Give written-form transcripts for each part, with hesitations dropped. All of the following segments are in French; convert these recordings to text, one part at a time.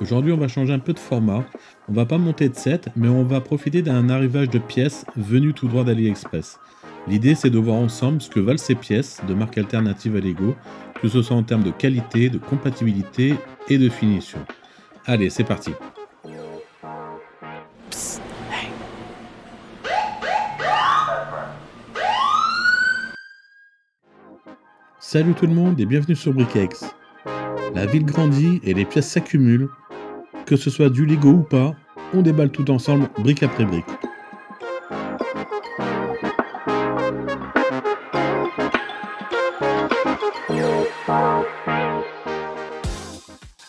Aujourd'hui, on va changer un peu de format. On va pas monter de set, mais on va profiter d'un arrivage de pièces venues tout droit d'AliExpress. L'idée, c'est de voir ensemble ce que valent ces pièces de marques alternatives à Lego, que ce soit en termes de qualité, de compatibilité et de finition. Allez, c'est parti. Salut tout le monde et bienvenue sur Briquex. La ville grandit et les pièces s'accumulent. Que ce soit du Lego ou pas, on déballe tout ensemble, brique après brique.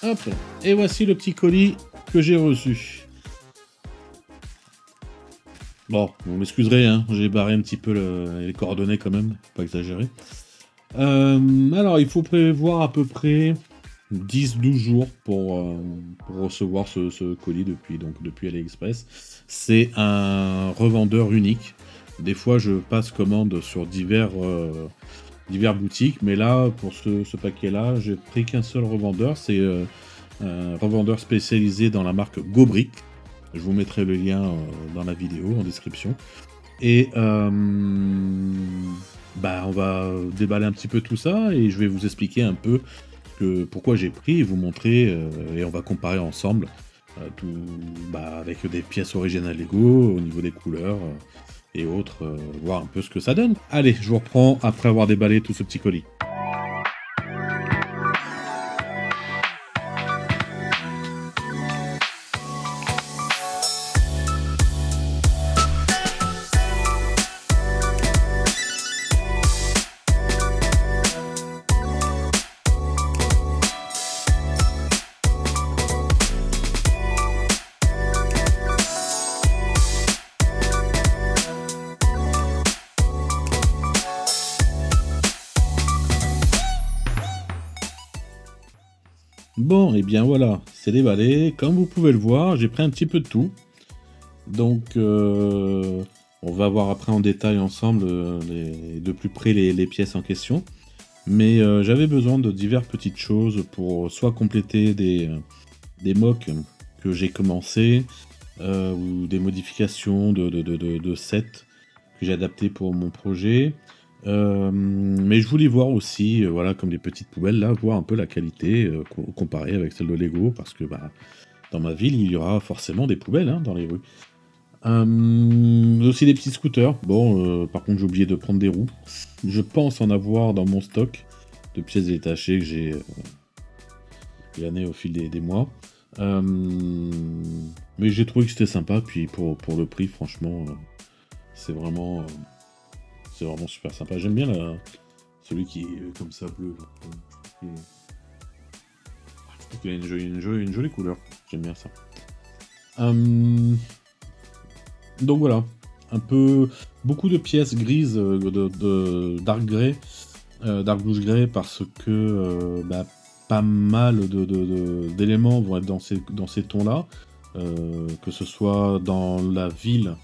Hop, et voici le petit colis que j'ai reçu. Bon, vous m'excuserez, hein, j'ai barré un petit peu les coordonnées quand même, faut pas exagérer. Alors, il faut prévoir à peu près 10-12 jours pour recevoir ce colis depuis AliExpress. C'est un revendeur unique. Des fois, je passe commande sur divers boutiques, mais là, pour ce paquet-là, j'ai pris qu'un seul revendeur. C'est un revendeur spécialisé dans la marque GoBrick. Je vous mettrai le lien dans la vidéo en description. Et on va déballer un petit peu tout ça et je vais vous expliquer un peu pourquoi j'ai pris et vous montrer et on va comparer ensemble avec des pièces originales Lego au niveau des couleurs et autres, voir un peu ce que ça donne. Allez, je vous reprends après avoir déballé tout ce petit colis. Bon, et bien voilà, c'est déballé. Comme vous pouvez le voir, j'ai pris un petit peu de tout. Donc, on va voir après en détail ensemble de plus près les pièces en question. Mais j'avais besoin de diverses petites choses pour soit compléter des mocks que j'ai commencé, ou des modifications de sets que j'ai adaptés pour mon projet. Mais je voulais voir aussi, voilà, comme des petites poubelles là, voir un peu la qualité comparée avec celle de Lego, parce que dans ma ville, il y aura forcément des poubelles hein, dans les rues. Aussi des petits scooters. Bon, par contre, j'ai oublié de prendre des roues. Je pense en avoir dans mon stock de pièces détachées que j'ai glanées au fil des mois. Mais j'ai trouvé que c'était sympa. Puis pour le prix, franchement, c'est vraiment, c'est vraiment super sympa. J'aime bien celui qui est comme ça bleu. Là. Je trouve qu'il a une jolie couleur. J'aime bien ça. Donc voilà, un peu beaucoup de pièces grises de dark grey, dark blues grey parce que pas mal d'éléments vont être dans ces tons-là, que ce soit dans la ville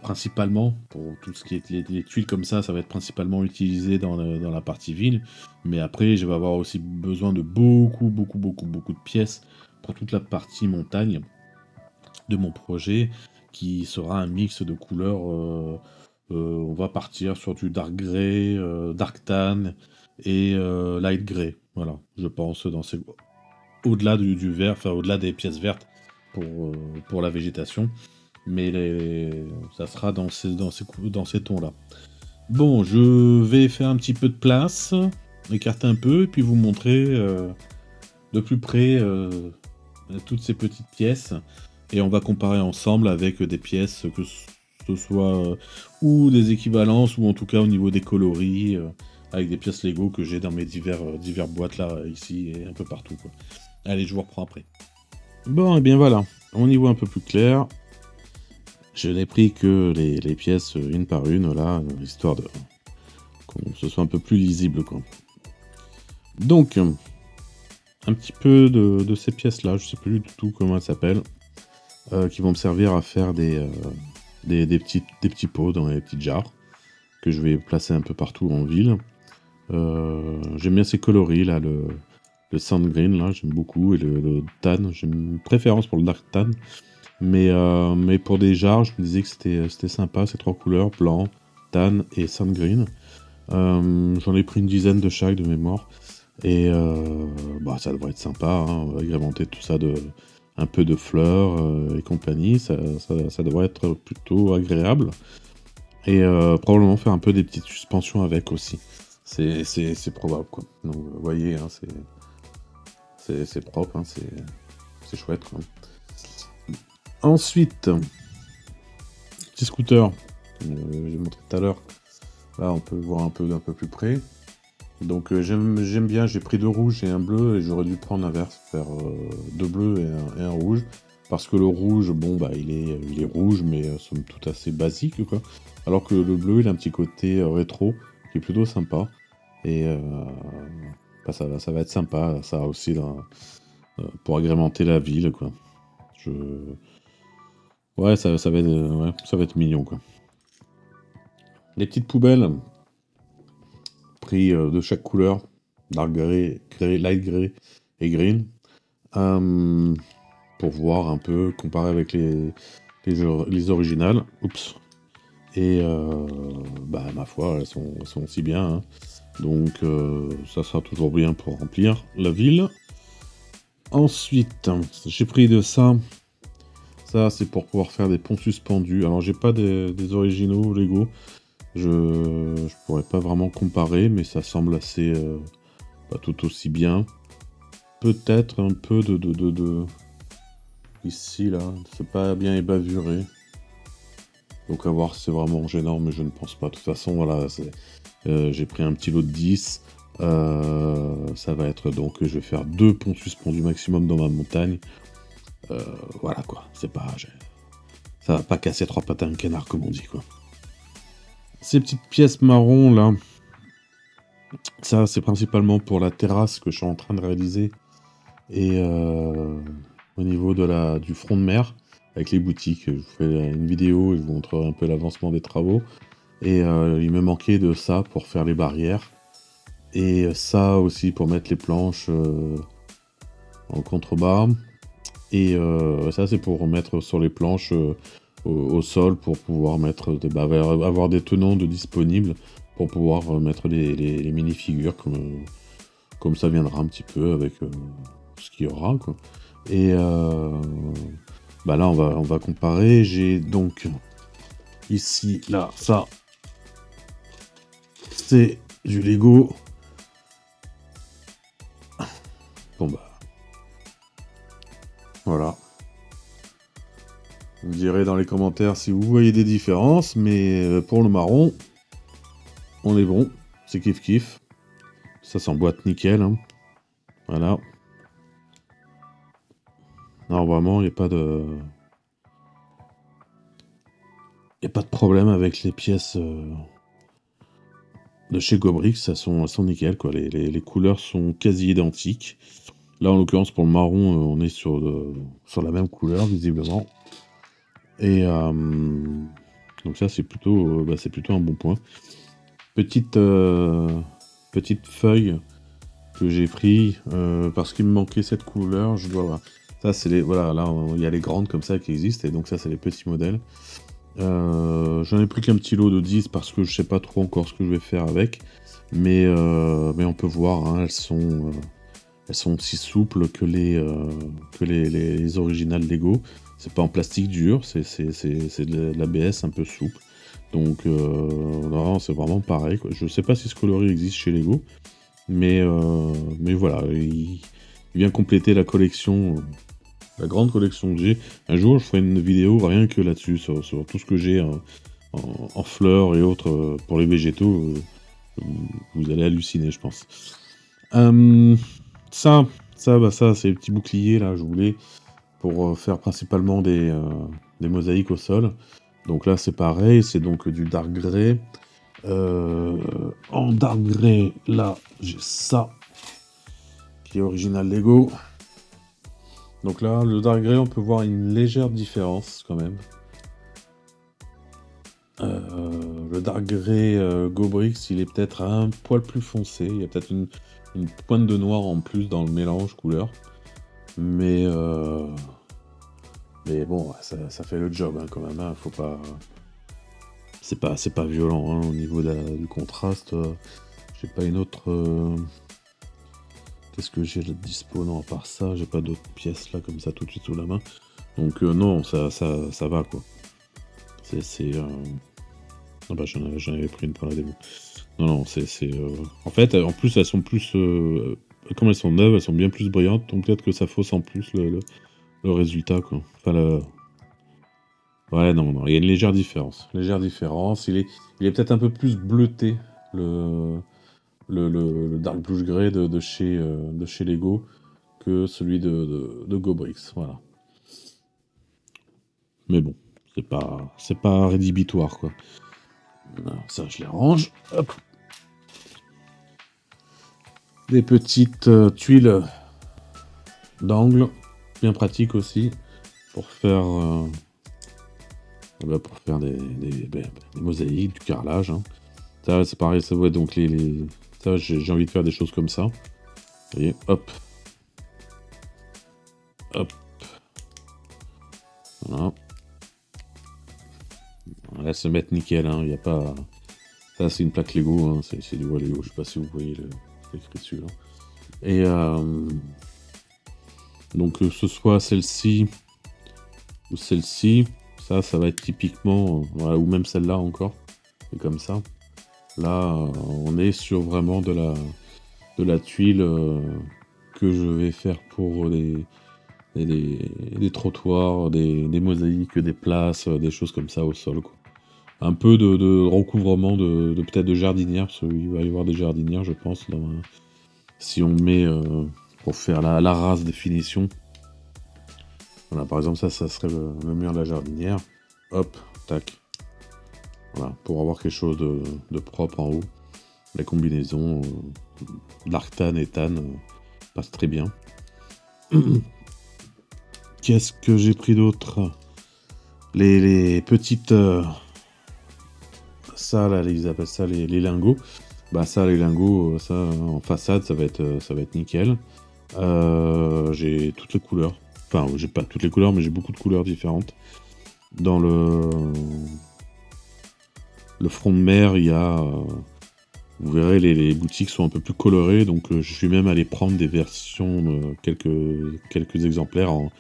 principalement, pour tout ce qui est les tuiles comme ça va être principalement utilisé dans la partie ville, mais après je vais avoir aussi besoin de beaucoup de pièces pour toute la partie montagne de mon projet, qui sera un mix de couleurs. On va partir sur du dark grey, dark tan et light grey. Voilà, je pense au-delà du vert, enfin au-delà des pièces vertes pour la végétation, mais ça sera dans ces tons-là. Bon, je vais faire un petit peu de place, écarter un peu, et puis vous montrer de plus près toutes ces petites pièces. Et on va comparer ensemble avec des pièces, que ce soit ou des équivalences, ou en tout cas au niveau des coloris, avec des pièces Lego que j'ai dans mes divers boîtes là, ici et un peu partout, quoi. Allez, je vous reprends après. Bon, et bien voilà, on y voit un peu plus clair. Je n'ai pris que les pièces une par une, là, histoire que ce soit un peu plus lisible, quoi. Donc, un petit peu de ces pièces-là, je sais plus du tout comment elles s'appellent. Qui vont me servir à faire des petits pots dans les petites jarres que je vais placer un peu partout en ville. J'aime bien ces coloris là, le Sand Green, là, j'aime beaucoup, et le Tan, j'ai une préférence pour le Dark Tan. Mais pour des jarres, je me disais que c'était sympa, ces 3 couleurs, blanc, Tan et Sand Green. J'en ai pris une dizaine de chaque de mémoire. Et bah, ça devrait être sympa, hein, on va agrémenter tout ça de un peu de fleurs et compagnie, ça devrait être plutôt agréable. Et probablement faire un peu des petites suspensions avec aussi. C'est probable, quoi. Donc vous voyez, hein, c'est propre, hein, c'est chouette, quoi. Ensuite, petit scooter, j'ai montré tout à l'heure. Là, on peut voir un peu d'un peu plus près. Donc j'aime bien, j'ai pris 2 rouges et un bleu, et j'aurais dû prendre l'inverse, faire 2 bleus et un rouge. Parce que le rouge, bon, bah, il est rouge, mais somme toute assez basique, quoi. Alors que le bleu, il a un petit côté rétro, qui est plutôt sympa. Et bah, ça va être sympa, ça aussi, là, pour agrémenter la ville, quoi. Je... Ouais, ouais, ça va être mignon, quoi. Les petites poubelles, pris de chaque couleur, dark grey, light grey et green, euh, pour voir un peu, comparer avec les originales. Oups. Et bah, ma foi, elles sont aussi bien, hein. Donc ça sera toujours bien pour remplir la ville. Ensuite, j'ai pris de ça. Ça, c'est pour pouvoir faire des ponts suspendus. Alors, j'ai pas des originaux Lego. Je pourrais pas vraiment comparer, mais ça semble assez pas tout aussi bien. Peut-être un peu ici, là. C'est pas bien ébavuré. Donc à voir si c'est vraiment gênant, mais je ne pense pas. De toute façon, voilà, j'ai pris un petit lot de 10. Ça va être donc, je vais faire 2 ponts suspendus maximum dans ma montagne. Voilà quoi, c'est pas... Ça va pas casser 3 pattes à un canard, comme on dit, quoi. Ces petites pièces marron là, ça c'est principalement pour la terrasse que je suis en train de réaliser. Et au niveau du front de mer, avec les boutiques, je vous fais une vidéo et je vous montrerai un peu l'avancement des travaux. Et il me manquait de ça pour faire les barrières. Et ça aussi pour mettre les planches en contrebas. Et ça c'est pour mettre sur les planches au sol pour pouvoir mettre avoir des tenons de disponibles pour pouvoir mettre les mini-figures comme ça viendra un petit peu avec ce qu'il y aura, quoi. Et bah là on va comparer. J'ai donc ici, là, ça c'est du Lego. Bon bah voilà. Vous me direz dans les commentaires si vous voyez des différences, mais pour le marron, on est bon. C'est kiff kiff. Ça s'emboîte nickel, hein. Voilà. Non, vraiment, il n'y a pas de... Il a pas de problème avec les pièces de chez Gobrix, elles sont nickel, quoi. Les couleurs sont quasi identiques. Là, en l'occurrence, pour le marron, on est sur la même couleur, visiblement. Et donc ça, c'est plutôt un bon point. Petite feuille que j'ai pris parce qu'il me manquait cette couleur. Je dois voir. Ça, c'est les... Voilà, là, il y a les grandes comme ça qui existent, et donc ça, c'est les petits modèles. J'en ai pris qu'un petit lot de 10 parce que je sais pas trop encore ce que je vais faire avec. Mais on peut voir, hein, elles sont aussi souples que les originales Lego. C'est pas en plastique dur, c'est de l'ABS un peu souple. Donc non, c'est vraiment pareil, quoi. Je sais pas si ce coloris existe chez Lego, mais voilà, il vient compléter la collection, la grande collection que j'ai. Un jour, je ferai une vidéo rien que là-dessus, sur tout ce que j'ai en fleurs et autres pour les végétaux. Vous allez halluciner, je pense. Ça, ça c'est les petits boucliers là, je voulais pour faire principalement des mosaïques au sol. Donc là, c'est pareil, c'est donc du dark grey. En dark grey, là, j'ai ça qui est original Lego. Donc là, le dark grey, on peut voir une légère différence quand même. Le Dark Grey Gobrix, il est peut-être un poil plus foncé. Il y a peut-être une pointe de noir en plus dans le mélange couleur. Mais bon, ça fait le job hein, quand même. Hein, faut pas... C'est pas violent hein, au niveau du contraste. J'ai pas une autre. Qu'est-ce que j'ai de dispo? Non, à part ça, j'ai pas d'autres pièces là comme ça tout de suite sous la main. Donc non, ça va quoi. Ah bah j'en avais pris une pour la démo. Non, en fait, en plus elles sont plus. Comme elles sont neuves, elles sont bien plus brillantes, donc peut-être que ça fausse en plus le résultat quoi. Enfin Ouais, non, il y a une légère différence. Légère différence. Il est peut-être un peu plus bleuté, le Dark Blush Grey de chez Lego, que celui de Gobrix. Voilà. Mais bon, c'est pas rédhibitoire, quoi. Alors, ça, je les range. Hop. Des petites tuiles d'angle, bien pratiques aussi, pour faire, pour faire des mosaïques, du carrelage. Hein. Ça, c'est pareil, ça ouais, donc ça, j'ai envie de faire des choses comme ça. Vous voyez, hop. Hop. Voilà. Là, se mettre nickel, hein, il n'y a pas... Ça, c'est une plaque Lego, hein, c'est du bois Lego, je sais pas si vous voyez l'écrit dessus, là. Et donc, que ce soit celle-ci ou celle-ci, ça va être typiquement... voilà, ou même celle-là encore, et comme ça. Là, on est sur vraiment de la tuile que je vais faire pour des trottoirs, des mosaïques, des places, des choses comme ça au sol, quoi. Un peu de recouvrement de peut-être de jardinière, parce qu'il va y avoir des jardinières, je pense, si on met pour faire la race des finitions. Voilà, par exemple, ça serait le mur de la jardinière. Hop, tac. Voilà, pour avoir quelque chose de propre en haut. La combinaison d'arctan et tan passe très bien. Qu'est-ce que j'ai pris d'autre? Les petites... ça, là, ils appellent ça les lingots. Bah ça, les lingots, ça, en façade, ça va être nickel. J'ai toutes les couleurs. Enfin, j'ai pas toutes les couleurs, mais j'ai beaucoup de couleurs différentes. Dans le front de mer, il y a... vous verrez, les boutiques sont un peu plus colorées, donc je suis même allé prendre des versions, quelques exemplaires en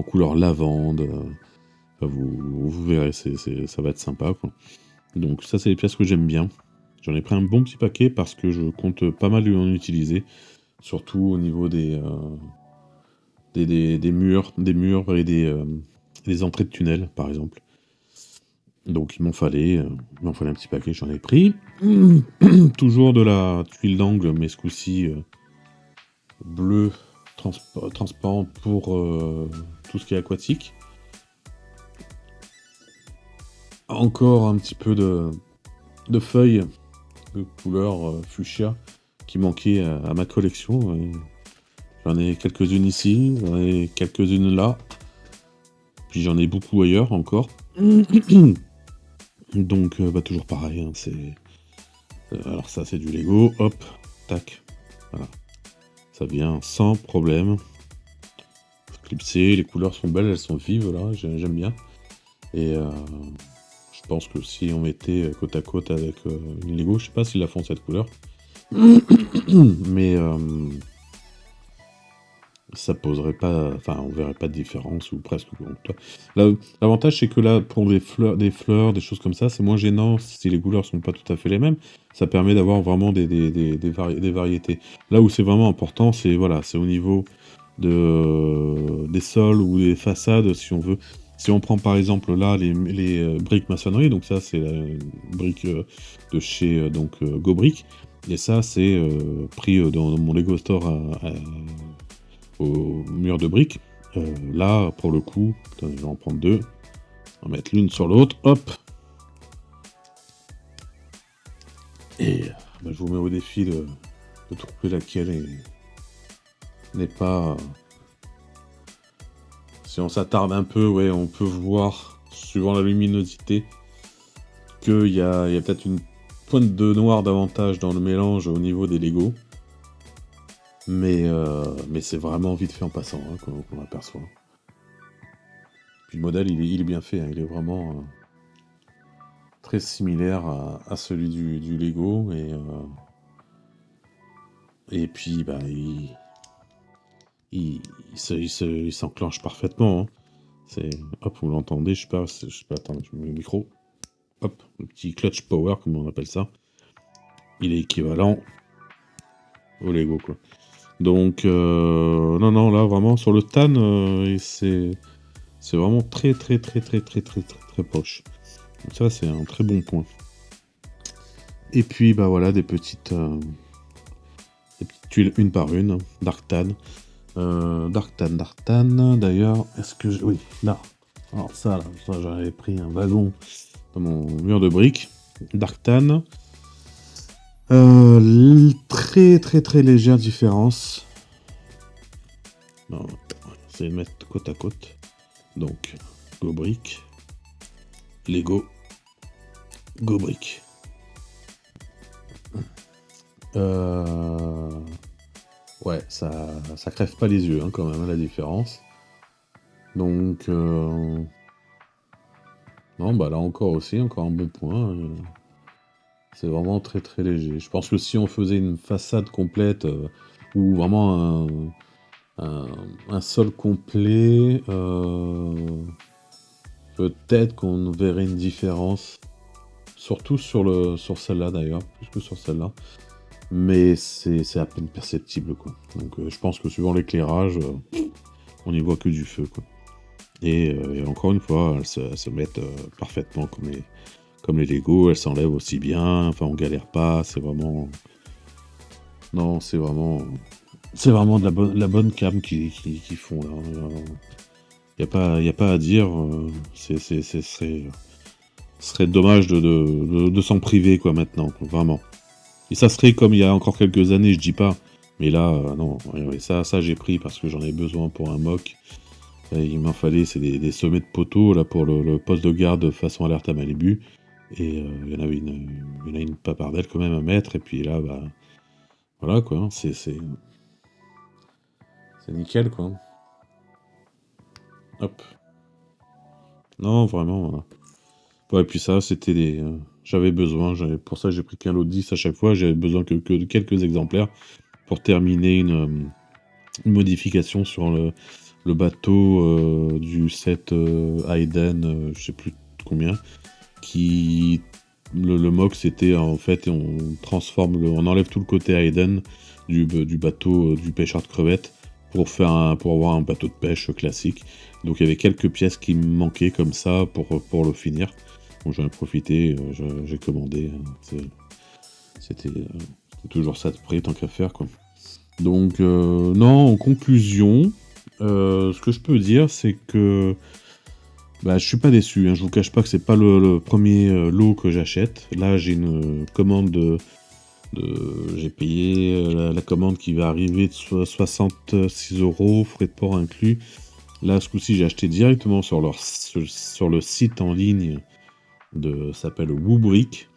couleur lavande. Enfin, vous verrez, ça va être sympa, quoi. Donc ça, c'est les pièces que j'aime bien. J'en ai pris un bon petit paquet parce que je compte pas mal en utiliser. Surtout au niveau des murs et des entrées de tunnels, par exemple. Donc il m'en fallait un petit paquet, j'en ai pris. Toujours de la tuile d'angle, mais ce coup-ci bleu transparente pour tout ce qui est aquatique. Encore un petit peu de feuilles de couleur fuchsia qui manquait à ma collection. J'en ai quelques-unes ici, j'en ai quelques-unes là, puis j'en ai beaucoup ailleurs encore. Donc toujours pareil, hein, alors ça c'est du Lego, hop, tac, voilà. Ça vient sans problème. Clipsé, les couleurs sont belles, elles sont vives là, j'aime bien. Et je pense que si on mettait côte à côte avec une Lego, je sais pas s'ils la font cette couleur. Mais ça poserait pas, enfin on verrait pas de différence ou presque. L'avantage c'est que là pour des fleurs, des choses comme ça, c'est moins gênant si les couleurs sont pas tout à fait les mêmes. Ça permet d'avoir vraiment des variétés. Là où c'est vraiment important, c'est voilà, c'est au niveau des sols ou des façades, si on veut. Si on prend par exemple là les briques maçonnerie, donc ça c'est la brique de chez Gobrick, et ça c'est pris dans mon Lego Store au mur de briques. Là, pour le coup, je vais en prendre deux. On va mettre l'une sur l'autre. Hop. Et je vous mets au défi de trouver laquelle n'est pas... Si on s'attarde un peu, ouais, on peut voir, suivant la luminosité, qu'il y a peut-être une pointe de noir davantage dans le mélange au niveau des Lego. Mais c'est vraiment vite fait en passant hein, qu'on aperçoit. Puis le modèle, il est bien fait, hein, il est vraiment très similaire à celui du Lego. Et puis, bah, il s'enclenche parfaitement. Hein. Hop, vous l'entendez, je sais pas, attends, je mets le micro. Hop, le petit clutch power, comme on appelle ça. Il est équivalent au Lego, quoi. Donc, non, là, vraiment, sur le Tan, c'est vraiment très proche. Donc ça, c'est un très bon point. Et puis, bah voilà, des petites tuiles une par une. Dark Tan. Dark Tan, d'ailleurs, est-ce que... Oui, là. Alors ça j'avais pris un wagon dans mon mur de briques. Dark Tan. Très légère différence. On va essayer de mettre côte à côte. Donc, Go Brick, Lego, Go Brick. Ouais, ça crève pas les yeux hein, quand même, hein, la différence. Donc, non, bah là encore un bon point. C'est vraiment très léger. Je pense que si on faisait une façade complète ou vraiment un sol complet, peut-être qu'on verrait une différence. Surtout sur celle-là d'ailleurs, plus que sur celle-là. Mais c'est à peine perceptible quoi. Donc je pense que suivant l'éclairage, on n'y voit que du feu quoi. Et encore une fois, elles se mettent parfaitement comme les Lego, elles s'enlèvent aussi bien, enfin on galère pas, c'est vraiment... Non, c'est vraiment de la bonne cam qu'ils font là. Y a pas à dire, ce serait dommage de s'en priver quoi maintenant, quoi, vraiment. Et ça serait comme il y a encore quelques années, je dis pas, mais là, non, ouais, ça j'ai pris parce que j'en ai besoin pour un mock. Il m'en fallait, c'est des sommets de poteaux là pour le poste de garde façon alerte à Malibu. Et il y en avait une papardelle quand même à mettre, et puis là, bah, voilà quoi, hein, c'est nickel quoi. Hop. Non, vraiment, voilà. Ouais, et puis ça, c'était j'avais besoin, pour ça j'ai pris qu'un lot de 10 à chaque fois, j'avais besoin que de quelques exemplaires pour terminer une modification sur le bateau du set Hayden, je sais plus combien, qui... Le mock c'était en fait, on transforme, on enlève tout le côté Hayden du bateau du pêcheur de crevettes pour avoir un bateau de pêche classique. Donc il y avait quelques pièces qui me manquaient comme ça pour le finir. Donc j'en ai profité, j'ai commandé. C'était toujours ça de près tant qu'à faire quoi. Donc non, en conclusion, ce que je peux dire c'est que bah, je suis pas déçu, hein. Je vous cache pas que c'est pas le premier lot que j'achète. Là j'ai une commande j'ai payé la commande qui va arriver de 66 €, frais de port inclus. Là, ce coup-ci, j'ai acheté directement sur le site en ligne ça s'appelle Woobrick.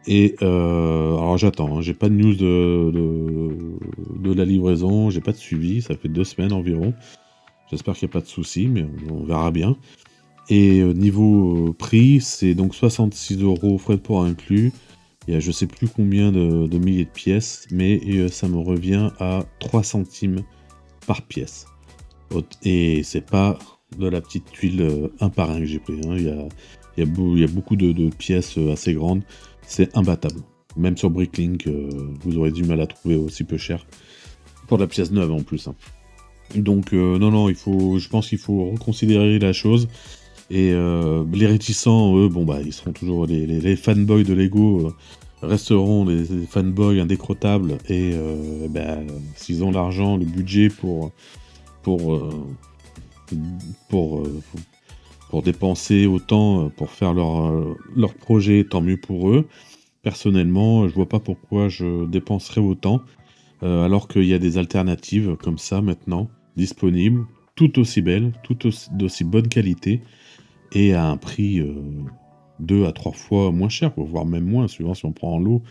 Et alors j'attends, hein, j'ai pas de news de la livraison, j'ai pas de suivi, ça fait 2 semaines environ. J'espère qu'il n'y a pas de soucis, mais on verra bien. Et niveau prix, c'est donc 66 € frais de port inclus. Il y a je sais plus combien de milliers de pièces, mais ça me revient à 3 centimes par pièce. Et c'est pas de la petite tuile un par un que j'ai pris. Hein. Il y a beaucoup de pièces assez grandes. C'est imbattable. Même sur Bricklink, vous aurez du mal à trouver aussi peu cher. Pour de la pièce neuve en plus. Hein. Donc non, je pense qu'il faut reconsidérer la chose. Et les réticents, eux, bon bah ils seront toujours les fanboys de Lego resteront des fanboys indécrottables et bah, s'ils ont l'argent, le budget pour, pour dépenser autant pour faire leur projet, tant mieux pour eux. Personnellement, je vois pas pourquoi je dépenserais autant alors qu'il y a des alternatives comme ça maintenant disponibles, tout aussi belles, d'aussi bonne qualité et à un prix 2 à 3 fois moins cher, quoi, voire même moins, suivant si on prend un lot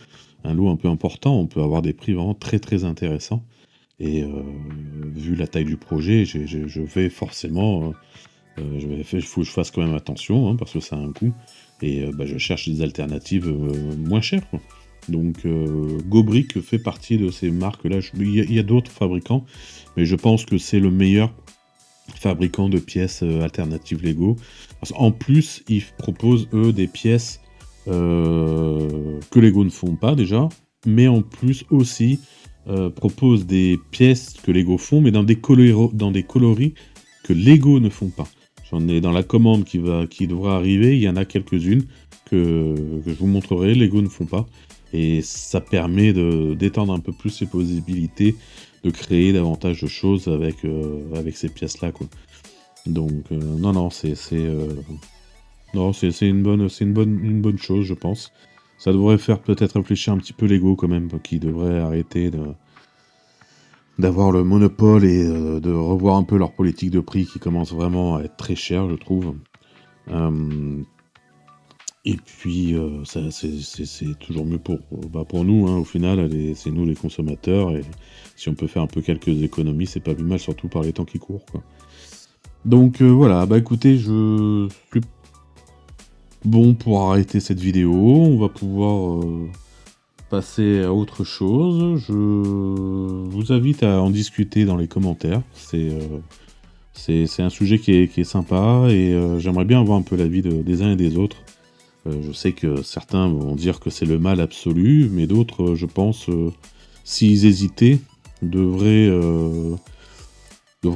un peu important, on peut avoir des prix vraiment très, très intéressants et vu la taille du projet, je vais forcément, il faut que je fasse quand même attention, hein, parce que ça a un coût et bah, je cherche des alternatives, moins chères, quoi. Donc Gobrick fait partie de ces marques-là. Il y a d'autres fabricants, mais je pense que c'est le meilleur fabricant de pièces alternatives Lego. En plus, ils proposent, eux, des pièces que Lego ne font pas déjà, mais en plus aussi proposent des pièces que Lego font, mais dans des coloris que Lego ne font pas. J'en ai dans la commande qui devra arriver, il y en a quelques-unes que je vous montrerai, Lego ne font pas. Et ça permet d'étendre un peu plus ses possibilités de créer davantage de choses avec ces pièces-là, quoi. Donc, non, non, non, une bonne chose, je pense. Ça devrait faire peut-être réfléchir un petit peu Lego, quand même, qui devrait arrêter d'avoir le monopole et de revoir un peu leur politique de prix qui commence vraiment à être très chère, je trouve. Et puis, c'est toujours mieux pour nous, hein, au final, c'est nous les consommateurs, et si on peut faire un peu quelques économies, c'est pas plus mal, surtout par les temps qui courent, quoi. Donc voilà, bah écoutez, je suis bon pour arrêter cette vidéo, on va pouvoir passer à autre chose. Je vous invite à en discuter dans les commentaires, c'est un sujet qui est sympa, et j'aimerais bien avoir un peu l'avis des uns et des autres. Je sais que certains vont dire que c'est le mal absolu, mais d'autres, je pense, s'ils hésitaient, devraient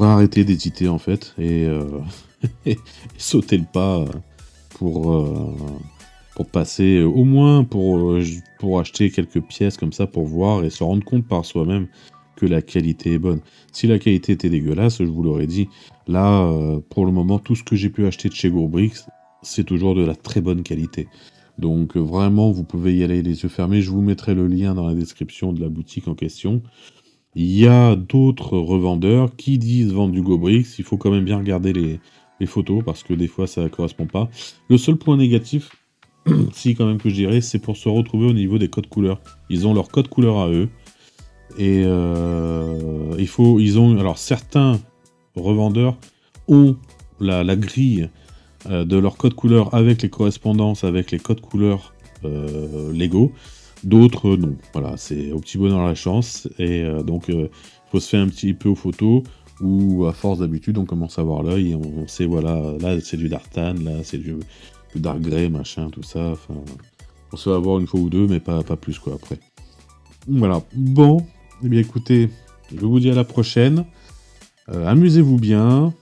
arrêter d'hésiter en fait, et sauter le pas pour, euh, pour passer, au moins pour acheter quelques pièces comme ça, pour voir et se rendre compte par soi-même que la qualité est bonne. Si la qualité était dégueulasse, je vous l'aurais dit, là, pour le moment, tout ce que j'ai pu acheter de chez Gourbrix, c'est toujours de la très bonne qualité. Donc vraiment, vous pouvez y aller les yeux fermés. Je vous mettrai le lien dans la description de la boutique en question. Il y a d'autres revendeurs qui disent vendre du Gobrix. Il faut quand même bien regarder les photos parce que des fois ça ne correspond pas. Le seul point négatif, si quand même que je dirais, c'est pour se retrouver au niveau des codes couleurs. Ils ont leur code couleur à eux. Et alors certains revendeurs ont la grille de leur code couleur avec les correspondances, avec les codes couleurs Lego. D'autres, non. Voilà, c'est au petit bonheur la chance. Et donc, il faut se faire un petit peu aux photos, ou à force d'habitude, on commence à voir l'œil, et on sait, voilà, là c'est du Dartan, là c'est du Dark Grey, machin, tout ça. Enfin, on se va voir une fois ou deux, mais pas plus, quoi, après. Voilà. Bon, eh bien écoutez, je vous dis à la prochaine. Amusez-vous bien.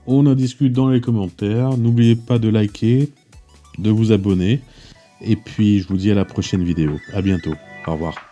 On en discute dans les commentaires. N'oubliez pas de liker, de vous abonner. Et puis, je vous dis à la prochaine vidéo. À bientôt. Au revoir.